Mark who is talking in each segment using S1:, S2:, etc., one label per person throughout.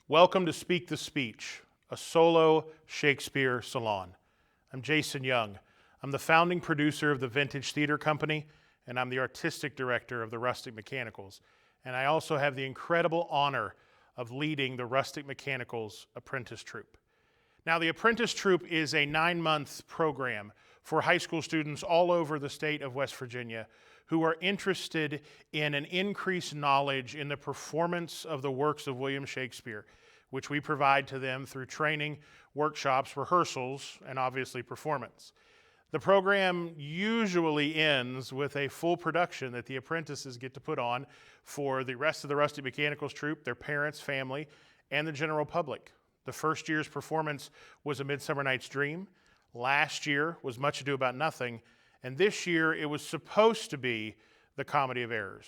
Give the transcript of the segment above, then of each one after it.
S1: Welcome to Speak the Speech, a solo Shakespeare Salon. I'm Jason Young. I'm the founding producer of the Vintage Theater Company, and I'm the artistic director of the Rustic Mechanicals. And I also have the incredible honor of leading the Rustic Mechanicals Apprentice Troupe. Now, the Apprentice Troupe is a 9-month program for high school students all over the state of West Virginia who are interested in an increased knowledge in the performance of the works of William Shakespeare, which we provide to them through training, workshops, rehearsals, and obviously performance. The program usually ends with a full production that the apprentices get to put on for the rest of the Rustic Mechanicals troupe, their parents, family, and the general public. The first year's performance was A Midsummer Night's Dream. Last year was Much Ado About Nothing. And this year it was supposed to be The Comedy of Errors.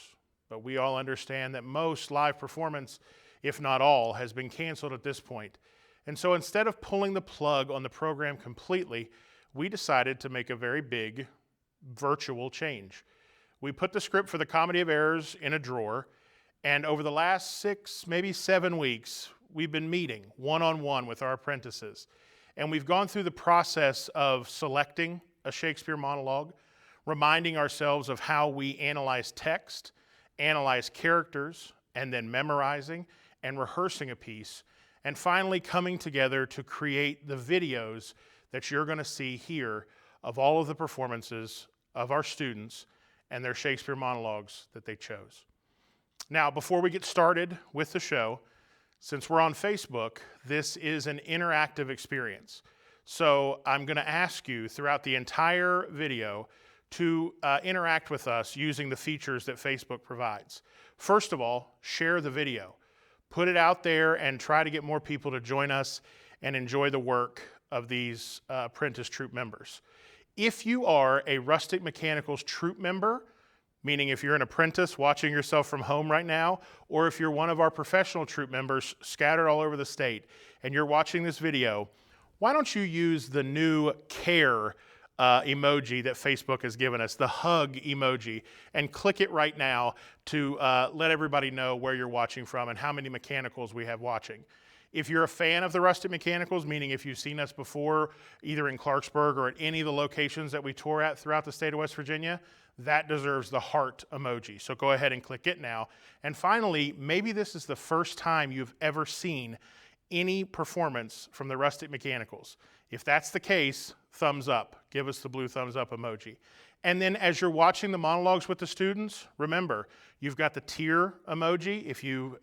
S1: But we all understand that most live performance, if not all, has been canceled at this point. And so instead of pulling the plug on the program completely, we decided to make a very big virtual change. We put the script for The Comedy of Errors in a drawer, and over the last 6, maybe 7 weeks, we've been meeting one-on-one with our apprentices. And we've gone through the process of selecting a Shakespeare monologue, reminding ourselves of how we analyze text, analyze characters, and then memorizing and rehearsing a piece, and finally coming together to create the videos that you're going to see here of all of the performances of our students and their Shakespeare monologues that they chose. Now, before we get started with the show, since we're on Facebook, this is an interactive experience. So I'm going to ask you throughout the entire video to interact with us using the features that Facebook provides. First of all, share the video. Put it out there and try to get more people to join us and enjoy the work of these Apprentice Troupe members. If you are a Rustic Mechanicals Troupe member, meaning if you're an apprentice watching yourself from home right now, or if you're one of our professional troupe members scattered all over the state and you're watching this video, why don't you use the new care emoji that Facebook has given us, the hug emoji, and click it right now to let everybody know where you're watching from and how many mechanicals we have watching. If you're a fan of the Rustic Mechanicals, meaning if you've seen us before, either in Clarksburg or at any of the locations that we tour at throughout the state of West Virginia, that deserves the heart emoji. So go ahead and click it now. And finally, maybe this is the first time you've ever seen any performance from the Rustic Mechanicals. If that's the case, thumbs up. Give us the blue thumbs up emoji. And then as you're watching the monologues with the students, remember, you've got the tear emoji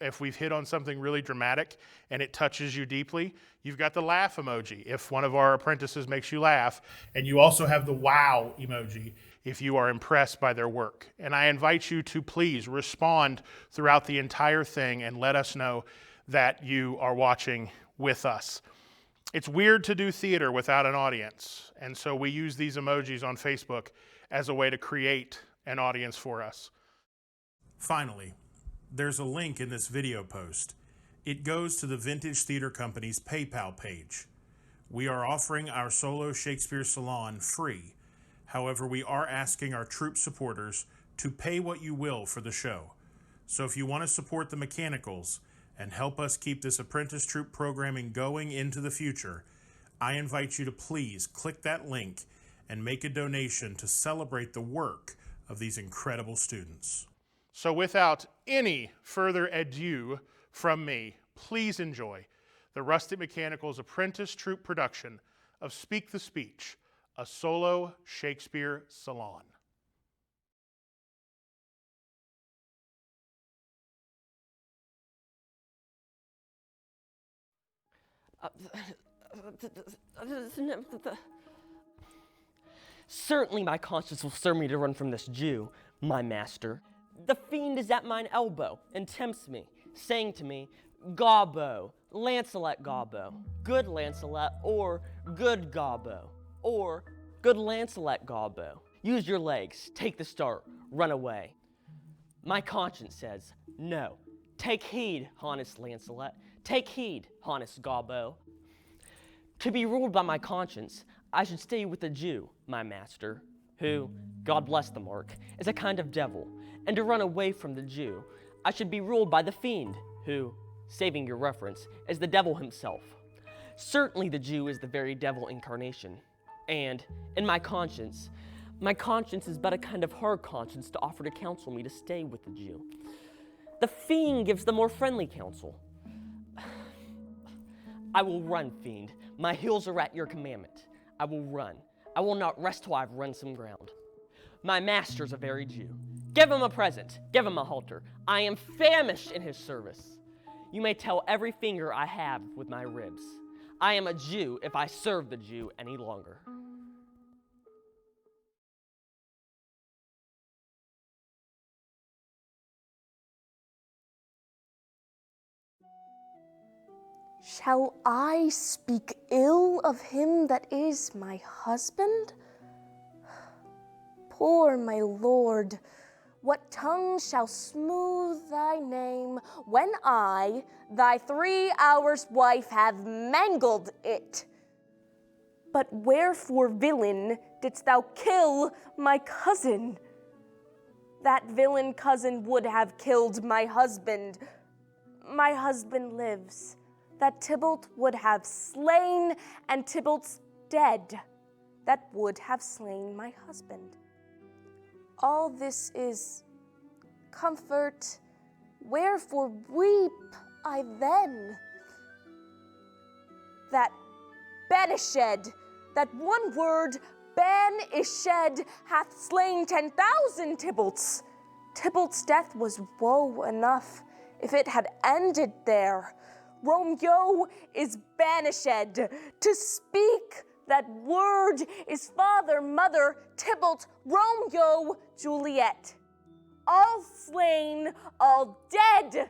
S1: if we've hit on something really dramatic and it touches you deeply. You've got the laugh emoji if one of our apprentices makes you laugh. And you also have the wow emoji if you are impressed by their work. And I invite you to please respond throughout the entire thing and let us know that you are watching with us. It's weird to do theater without an audience, and so we use these emojis on Facebook as a way to create an audience for us. Finally, there's a link in this video post. It goes to the Vintage Theater Company's PayPal page. We are offering our solo Shakespeare Salon free. However, we are asking our troupe supporters to pay what you will for the show. So if you want to support the Mechanicals and help us keep this Apprentice Troupe programming going into the future, I invite you to please click that link and make a donation to celebrate the work of these incredible students. So without any further ado from me, please enjoy the Rustic Mechanicals Apprentice Troupe production of Speak the Speech, a solo Shakespeare Salon.
S2: Certainly my conscience will serve me to run from this Jew, my master. The fiend is at mine elbow and tempts me, saying to me, Gobbo, Lancelot Gobbo, good Lancelot, or good Gobbo, or good Lancelot Gobbo. Use your legs, take the start, run away. My conscience says, no. Take heed, honest Lancelot. Take heed, honest Gobbo. To be ruled by my conscience, I should stay with the Jew, my master, who, God bless the mark, is a kind of devil. And to run away from the Jew, I should be ruled by the fiend, who, saving your reference, is the devil himself. Certainly the Jew is the very devil incarnation. And, in my conscience is but a kind of her conscience to offer to counsel me to stay with the Jew. The fiend gives the more friendly counsel. I will run, fiend. My heels are at your commandment. I will run. I will not rest till I've run some ground. My master's a very Jew. Give him a present. Give him a halter. I am famished in his service. You may tell every finger I have with my ribs. I am a Jew if I serve the Jew any longer.
S3: Shall I speak ill of him that is my husband? Poor my lord, what tongue shall smooth thy name when I, thy 3 hours wife, have mangled it? But wherefore, villain, didst thou kill my cousin? That villain cousin would have killed my husband. My husband lives. That Tybalt would have slain, and Tybalt's dead. That would have slain my husband. All this is comfort. Wherefore weep I then? That banished, that one word, banished, hath slain 10,000 Tybalts. Tybalt's death was woe enough if it had ended there. Romeo is banished. To speak that word is father, mother, Tybalt, Romeo, Juliet. All slain, all dead.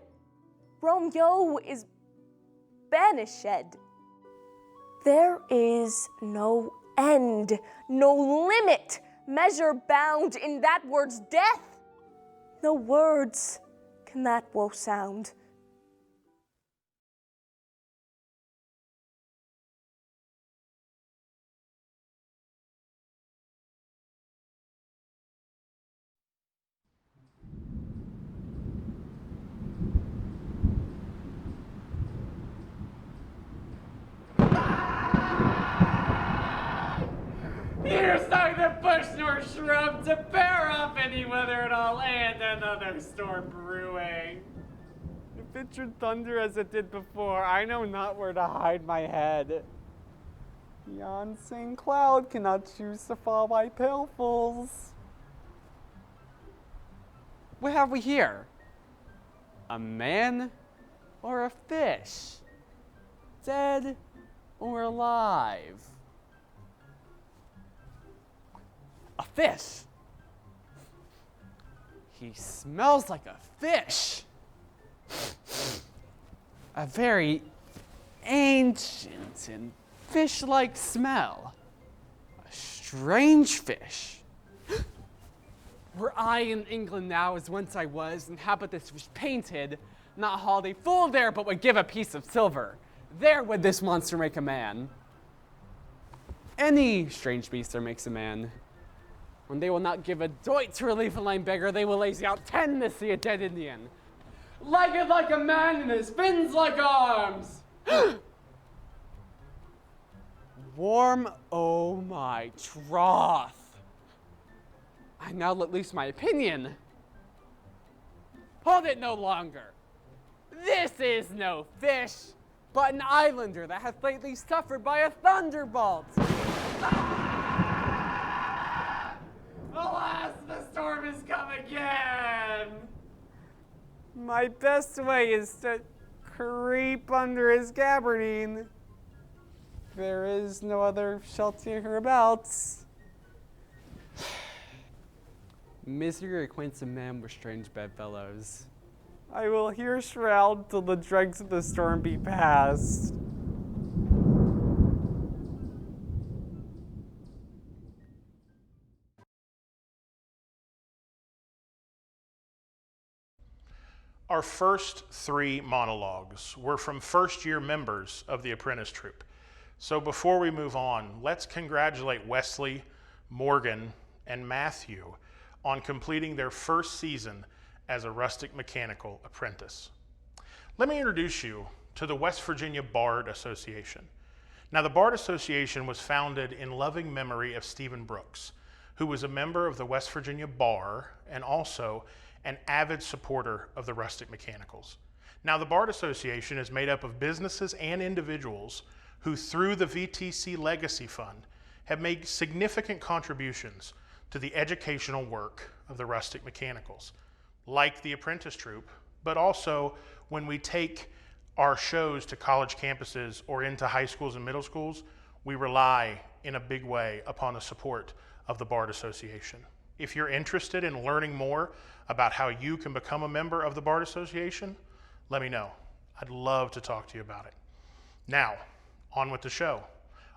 S3: Romeo is banished. There is no end, no limit, measure bound in that word's death. No words can that woe sound.
S4: Here's neither bush nor shrub to bear off any weather at all, and another storm brewing. If it should thunder as it did before, I know not where to hide my head. Yon same cloud cannot choose to fall by pailfuls. What have we here? A man or a fish? Dead or alive? A fish. He smells like a fish. A very ancient and fish-like smell. A strange fish. Were I in England now as once I was, and how but this was painted, not holiday full there, but would give a piece of silver. There would this monster make a man. Any strange beast there makes a man. When they will not give a doit to relieve a lame beggar, they will lazy out 10 to see a dead Indian. Legged like a man and his fins like arms. Warm, oh my troth. I now let loose my opinion. Hold it no longer. This is no fish, but an islander that hath lately suffered by a thunderbolt. Alas, the storm has come again! My best way is to creep under his gabardine. There is no other shelter hereabouts. Misery acquaints a man with strange bedfellows. I will here shroud till the dregs of the storm be past.
S1: Our first 3 monologues were from first-year members of the Apprentice Troupe. So before we move on, let's congratulate Wesley, Morgan, and Matthew on completing their first season as a rustic mechanical apprentice. Let me introduce you to the West Virginia Bard Association. Now, the Bard Association was founded in loving memory of Stephen Brooks, who was a member of the West Virginia Bar and also an avid supporter of the Rustic Mechanicals. Now, the Bard Association is made up of businesses and individuals who, through the VTC Legacy Fund, have made significant contributions to the educational work of the Rustic Mechanicals, like the Apprentice Troupe, but also when we take our shows to college campuses or into high schools and middle schools, we rely in a big way upon the support of the Bard Association. If you're interested in learning more about how you can become a member of the Bard Association, let me know. I'd love to talk to you about it. Now, on with the show.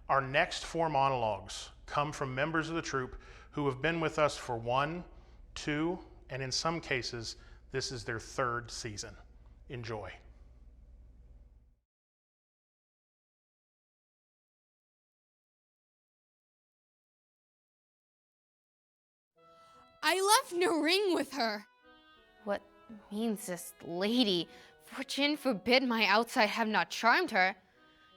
S1: Our next 4 monologues come from members of the troupe who have been with us for 1, 2, and in some cases, this is their 3rd season. Enjoy.
S5: I left no ring with her.
S6: What means this lady? Fortune forbid my outside have not charmed her.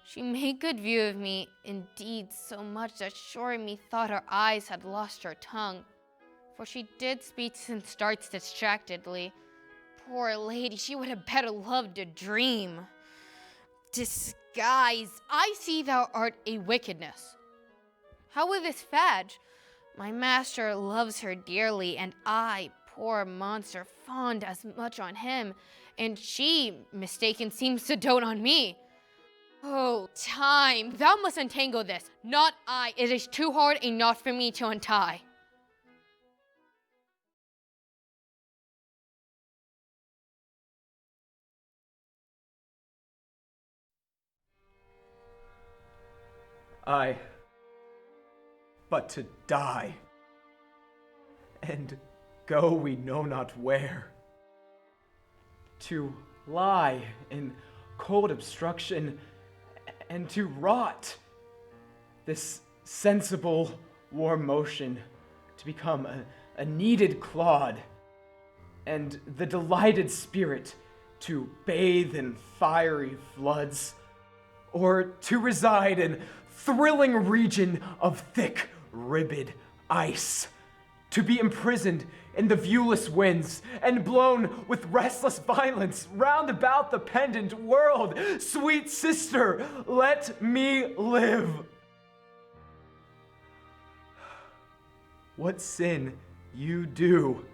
S6: She made good view of me, indeed so much that sure methought her eyes had lost her tongue. For she did speak and starts distractedly. Poor lady, she would have better loved to dream. Disguise, I see thou art a wickedness. How with this fadge? My master loves her dearly, and I, poor monster, fond as much on him, and she, mistaken, seems to dote on me. Oh, time, thou must untangle this, not I. It is too hard a knot for me to untie.
S7: Aye, but to die, and go we know not where, to lie in cold obstruction, and to rot, this sensible warm motion to become a needed clod, and the delighted spirit to bathe in fiery floods, or to reside in thrilling region of thick ribbed ice, to be imprisoned in the viewless winds and blown with restless violence round about the pendant world. Sweet sister, let me live. What sin you do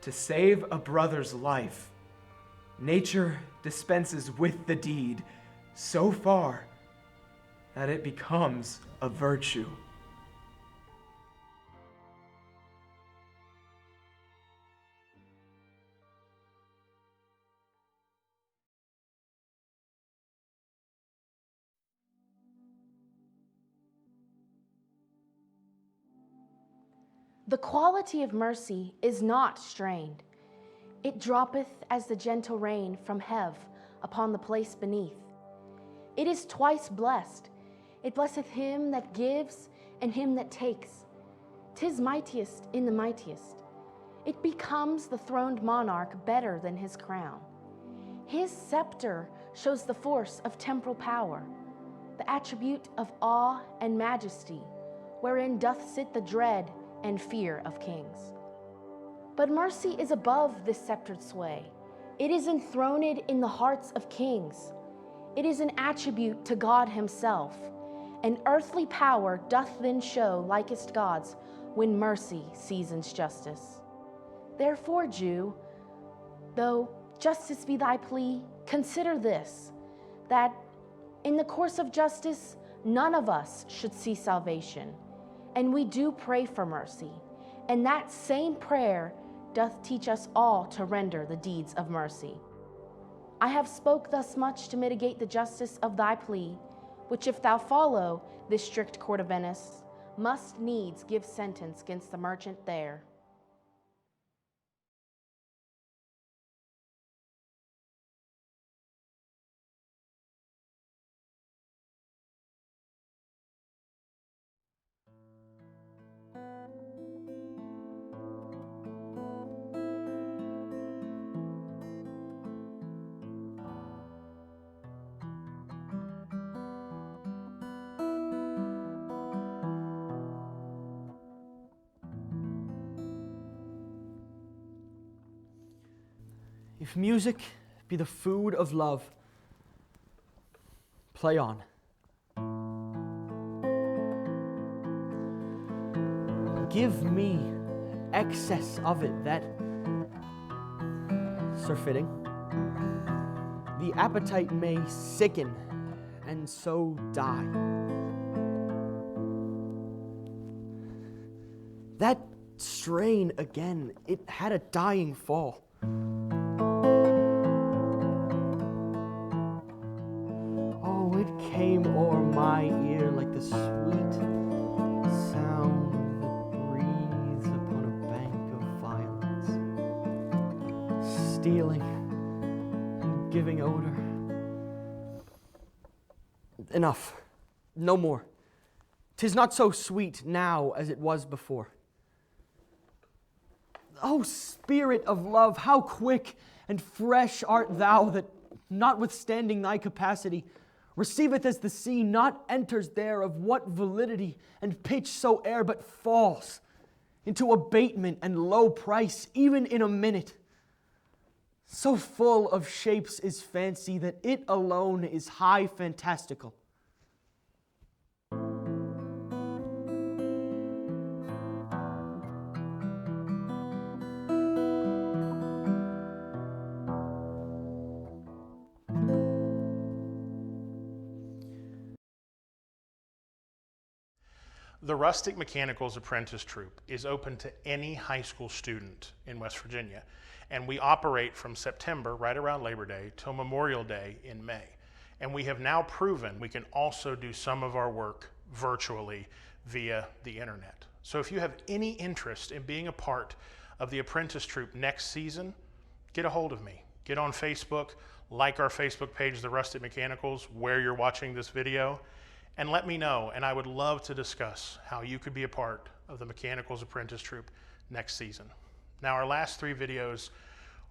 S7: to save a brother's life, nature dispenses with the deed so far that it becomes a virtue.
S8: The quality of mercy is not strained. It droppeth as the gentle rain from heaven upon the place beneath. It is twice blessed. It blesseth him that gives and him that takes. 'Tis mightiest in the mightiest. It becomes the throned monarch better than his crown. His scepter shows the force of temporal power, the attribute of awe and majesty, wherein doth sit the dread and fear of kings. But mercy is above this sceptred sway. It is enthroned in the hearts of kings. It is an attribute to God himself. And earthly power doth then show likest God's when mercy seasons justice. Therefore, Jew, though justice be thy plea, consider this, that in the course of justice, none of us should see salvation. And we do pray for mercy. And that same prayer doth teach us all to render the deeds of mercy. I have spoke thus much to mitigate the justice of thy plea, which if thou follow this strict court of Venice, must needs give sentence against the merchant there.
S2: If music be the food of love, play on. Give me excess of it that, surfeiting, the appetite may sicken and so die. That strain again, it had a dying fall. Oh, it came o'er my ear like the sweet sound that breathes upon a bank of violets, stealing and giving odor. Enough, no more. 'Tis not so sweet now as it was before. O Spirit of love, how quick and fresh art thou that, notwithstanding thy capacity, receiveth as the sea, not enters there of what validity and pitch soe'er, but falls into abatement and low price, even in a minute. So full of shapes is fancy that it alone is high fantastical.
S1: The Rustic Mechanicals Apprentice Troupe is open to any high school student in West Virginia, and we operate from September, right around Labor Day, till Memorial Day in May. And we have now proven we can also do some of our work virtually via the internet. So if you have any interest in being a part of the Apprentice Troupe next season, get a hold of me. Get on Facebook, like our Facebook page, The Rustic Mechanicals, where you're watching this video, and let me know, and I would love to discuss how you could be a part of the Mechanicals Apprentice Troupe next season. Now, our last 3 videos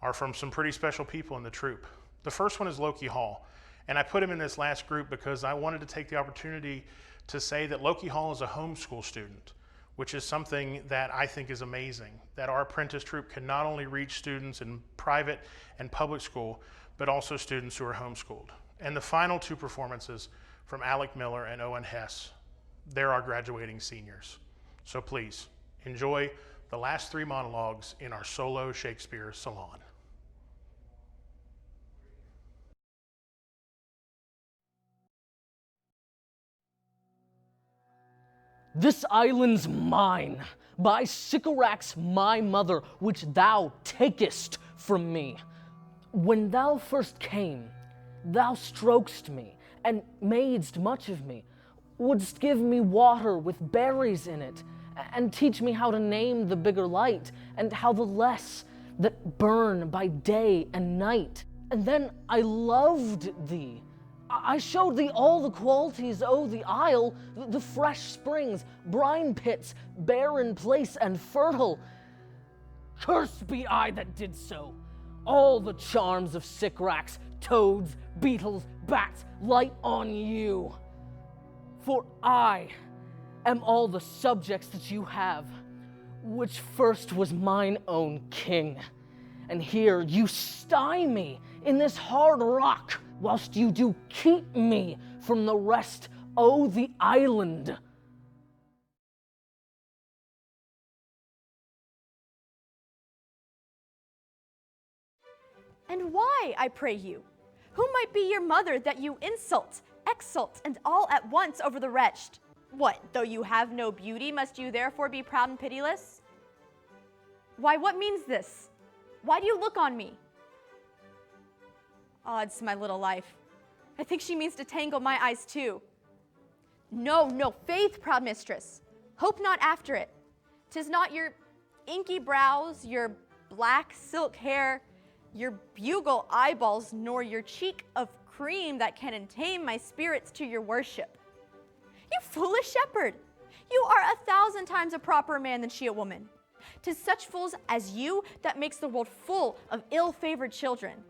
S1: are from some pretty special people in the troupe. The first one is Loki Hall, and I put him in this last group because I wanted to take the opportunity to say that Loki Hall is a homeschool student, which is something that I think is amazing, that our apprentice troupe can not only reach students in private and public school, but also students who are homeschooled. And the final 2 performances from Alec Miller and Owen Hess, they're our graduating seniors. So please, enjoy the last 3 monologues in our solo Shakespeare Salon.
S9: This island's mine, by Sycorax my mother, which thou takest from me. When thou first came, thou strokest me, and madest much of me, wouldst give me water with berries in it, and teach me how to name the bigger light, and how the less that burn by day and night. And then I loved thee. I showed thee all the qualities o' the isle, the fresh springs, brine pits, barren place and fertile. Cursed be I that did so. All the charms of Sycorax, toads, beetles, bats, light on you. For I am all the subjects that you have, which first was mine own king. And here you sty me in this hard rock, whilst you do keep me from the rest o' the island.
S10: And why, I pray you? Who might be your mother that you insult, exult, and all at once over the wretched? What, though you have no beauty, must you therefore be proud and pitiless? Why, what means this? Why do you look on me? Odds, my little life. I think she means to tangle my eyes too. No, no, faith, proud mistress. Hope not after it. 'Tis not your inky brows, your black silk hair, your bugle eyeballs, nor your cheek of cream that can entame my spirits to your worship. You foolish shepherd, you are 1,000 times a proper man than she a woman. 'Tis such fools as you that makes the world full of ill-favored children.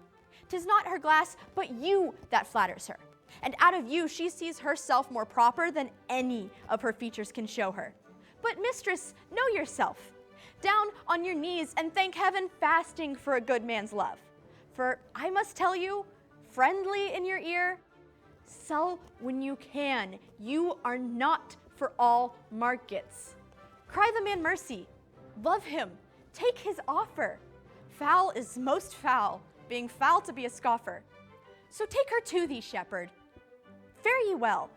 S10: 'Tis not her glass, but you that flatters her. And out of you she sees herself more proper than any of her features can show her. But mistress, know yourself. Down on your knees and thank heaven fasting for a good man's love. offer, I must tell you, friendly in your ear, sell when you can. You are not for all markets. Cry the man mercy. Love him. Take his offer. Foul is most foul, being foul to be a scoffer. So take her to thee, shepherd. Fare ye well.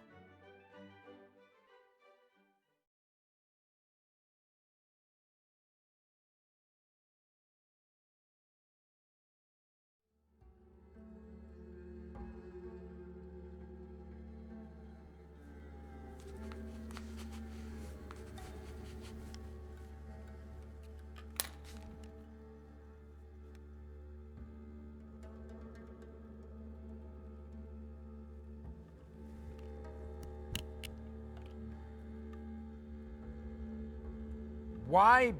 S11: Why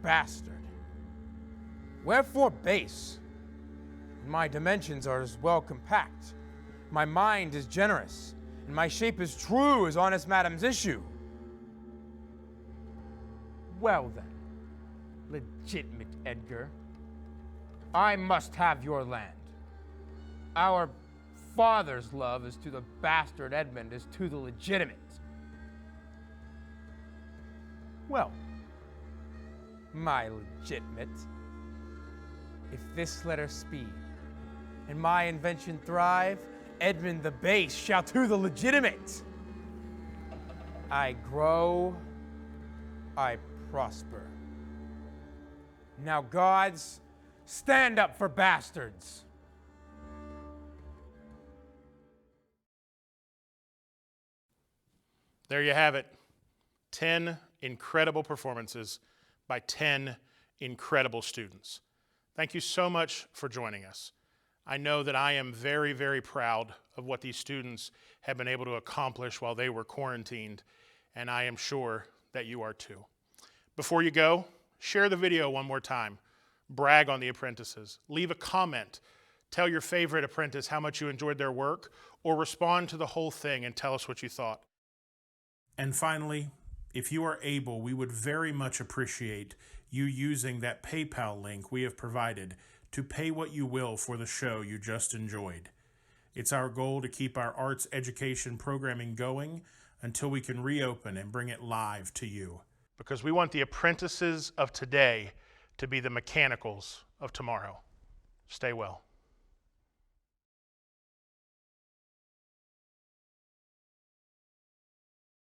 S11: bastard? Wherefore base? My dimensions are as well compact. My mind is generous, and my shape is true as honest madam's issue. Well then, legitimate Edgar, I must have your land. Our father's love as to the bastard Edmund as to the legitimate. Well, my legitimate, if this letter speed, and my invention thrive, Edmund the base shall to the legitimate. I grow, I prosper. Now gods, stand up for bastards.
S1: There you have it. 10 incredible performances by 10 incredible students. Thank you so much for joining us. I know that I am very, very proud of what these students have been able to accomplish while they were quarantined, and I am sure that you are too. Before you go, share the video one more time. Brag on the apprentices. Leave a comment. Tell your favorite apprentice how much you enjoyed their work, or respond to the whole thing and tell us what you thought. And finally, if you are able, we would very much appreciate you using that PayPal link we have provided to pay what you will for the show you just enjoyed. It's our goal to keep our arts education programming going until we can reopen and bring it live to you. Because we want the apprentices of today to be the mechanicals of tomorrow. Stay well.